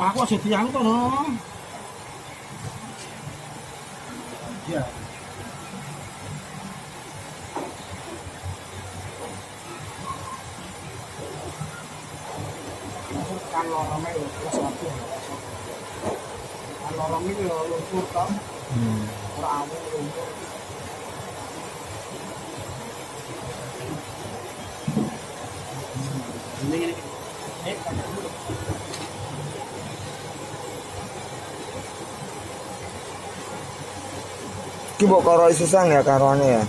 Aku aja tiang to no. Iya. Kan lorongnya ya kelas 1. Kan lorongnya ya lumpur toh. Ora awet lumpur. Ini. Ki mbok karo susah ya karone ya.